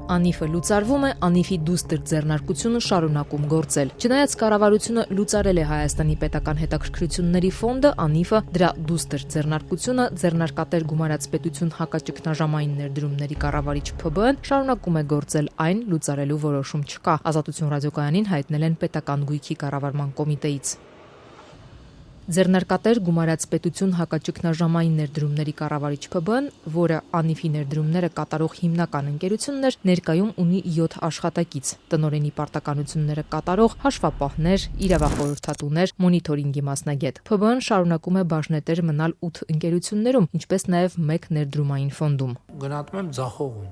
Անիֆը լուծարվում է, Անիֆի դուստր ձեռնարկությունը շարունակում գործել։ Չնայած կառավարությունը լուծարել է Հայաստանի պետական հետաքրքրությունների ֆոնդը, Անիֆը, դրա դուստր ձեռնարկությունը, ձեռնարկատեր գումարած պետություն հակաճգնաժամային ներդրումների կառավարիչ ՓԲ-ն շարունակում է գործել, այն լուծարելու որոշում չկա։ Ազատություն ռադիոկայանին հայտնել են պետական գույքի կառավարման կոմիտեից։ Ձեռնարկատեր գումարած պետություն հակաճգնաժամային ներդրումների կառավարիչ ՓԲ-ն, որը Անիֆի ներդրումները կատարող հիմնական ընկերությունն էր, ներկայում ունի 7 աշխատակից՝ տնօրենի պարտականությունները կատարող, հաշվապահներ, իրավախորհրդատուներ, մոնիթորինգի մասնագետ։ ՓԲ-ն շարունակում է բաժնետեր մնալ 8 ընկերություններում, ինչպես նաև 1 ներդրումային ֆոնդում։ Գնահատում եմ ձախողում,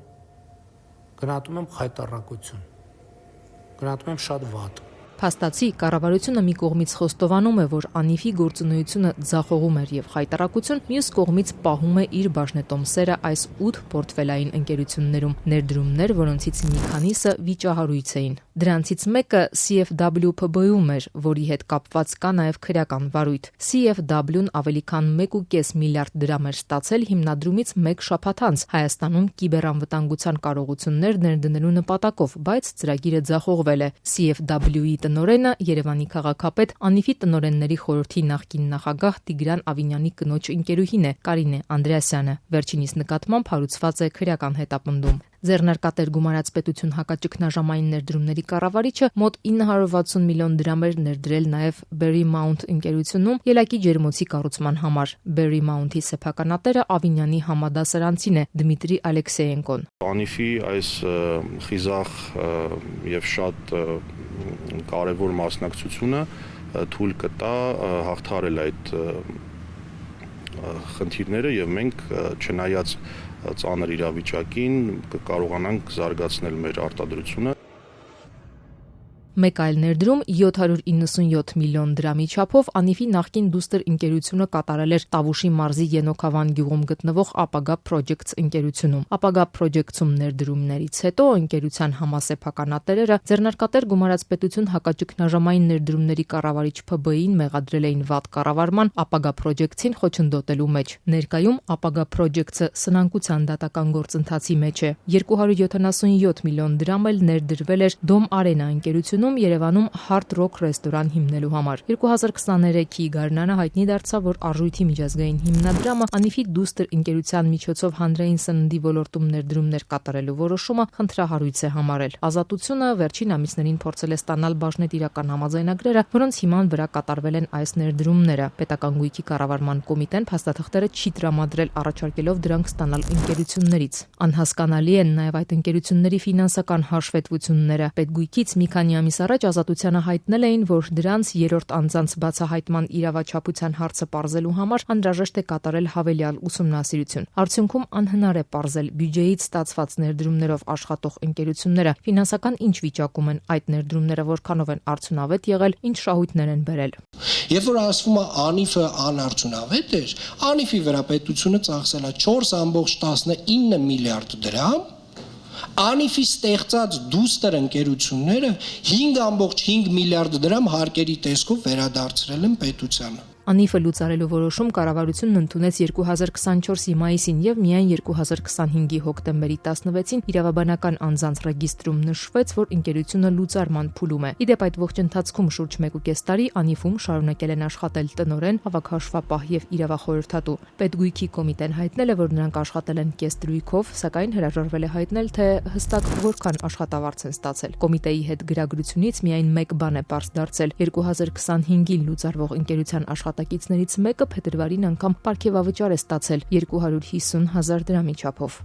գնահատում եմ խայտառակություն, գնահատում եմ շատ վատ։ Փաստացի, կառավարությունը մի կողմից խոստովանում է, որ Անիֆի գործունեությունը ձախողում էր եւ խայտառակություն, մյուս կողմից պահում է իր բաժնետոմսերը այս 8 պորտֆելային ընկերություններում, ներդրումներ, որոնցից մի քանիսը վիճահարույց էին։ Դրանցից մեկը CFW ՓԲ-ում էր, որի հետ կապված կա նաև քրեական վարույթ։ CFW-ն ավելի քան 1.5 միլիարդ դրամ էր ստացել հիմնադրումից 1 շաբաթ անց Հայաստանում կիբերանվտանգության կարողություններ ներդնելու նպատակով, բայց ծրագիրը ձախողվել է։ CFW-ի տնօրենը Երևանի քաղաքապետ Անիֆի տնօրենների խորհրդի նախկին նախագահ Տիգրան Ավինյանի կնոջ ընկերուհին է Կարինե Անդրեասյանը։ Վերջինիս նկատմամբ հարուցված է քրեական հետապնդում։ Ձեռնարկատեր գումարած պետություն հակաճգնաժամային ներդրումների կառավարիչը մոտ 960 միլիոն դրամ էր ներդրել նաև Berry Mount ընկերությունում ելակի ջերմոցի կառուցման համար։ Berry Mount-ի սեփականատերը Ավինյանի համադասարանցին է Դմիտրի Ալեքսեյենկոն։ Անիֆի այս խիզախ եւ շատ կարևոր մասնակցությունը թույլ կտա հաղթահարել այդ խնդիրները եւ մենք չնայած ծանր իրավիճակին կկարողանանք զարգացնել մեր արտադրությունը։ Մեկ այլ ներդրում 797 միլիոն դրամի չափով Անիֆի նախկին դուստր ընկերությունը կատարել էր Տավուշի մարզի Ենոքավան գյուղում գտնվող Ապագա Projects ընկերությունում։ Ապագա Projects-ում ներդրումներից հետո ընկերության համասեփականատերերը ձեռնարկատեր գումարած պետություն հակաճգնաժամային ներդրումների կառավարիչ ՓԲ-ին մեղադրել էին վատ կառավարման Ապագա Projects-ին խոչընդոտելու մեջ։ Ներկայում Ապագա Projects-ը սնանկության դատական գործընթացի մեջ է։ 277 միլիոն դրամ էլ ներդրվել էր Dom Arena ընկերությունում Երևանում Hard Rock ռեստորան հիմնելու համար։ 2023-ի գարնանը հայտնի դարձավ, որ Արժույթի միջազգային հիմնադրամը Անիֆի դուստր ընկերության միջոցով հանրային սննդի ոլորտում ներդրումներ կատարելու որոշումը խնդրահարույց է համարել։ Ազատությունը վերջին ամիսներին փորձել է ստանալ բաժնետիրական համաձայնագրերը, որոնց հիման վրա կատարվել են այս ներդրումները։ Պետական գույքի կառավարման կոմիտեն փաստաթղթերը չի տրամադրել, առաջարկելով դրանք ստանալ ընկերություններից։ Անհասկանալի են նաև այդ ընկերությունների ֆինանսական հաշվետվությունները։ Պետգույքից մի քանի ամիս առաջ Ազատությանը հայտնել էին, որ դրանց երրորդ անձանց բացահայտման իրավաչափության հարցը պարզելու համար անհրաժեշտ է կատարել հավելյալ ուսումնասիրություն։ Արդյունքում անհնար է պարզել բյուջեից ստացված ներդրումներով աշխատող ընկերությունները ֆինանսական ինչ վիճակում են, այդ ներդրումները որքանով են արդյունավետ եղել, ինչ շահույթներ են բերել։ Երբ որ ասվում է Անիֆը անարդյունավետ էր, Անիֆի վրա պետությունը ծախսել է 4.19 միլիարդ դրամ, Անիֆի ստեղծած դուստր ընկերությունները 5.5 միլիարդ դրամ հարկերի տեսքով վերադարձրել են պետությանը։ Անիֆը լուծարելու որոշում կառավարությունն ընդունեց 2024-ի մայիսին եւ միայն 2025-ի հոկտեմբերի 16-ին իրավաբանական անձանց ռեգիստրում նշվեց, որ ընկերությունը լուծարման փուլում է։ Իդեպ այդ ողջ ընթացքում շուրջ 1.5 տարի Անիֆում շարունակել են աշխատել տնօրեն, հավաքահաշվապահ եւ իրավախորհրդատու։ Պետգույքի կոմիտեն հայտնել է, որ նրանք աշխատել են կեստրույքով, սակայն հրաժարվել է հայտնել, թե հստակ որքան աշխատավարձ են ստացել։ Կոմիտեի հետ գրագրությունից միայն մեկ բան է պարզ դարձել. 2025-ին լուծարվող ընկերության աշխատակիցներից մեկը փետրվարին անգամ պարգևավճար է ստացել 250,000 դրամի չափով։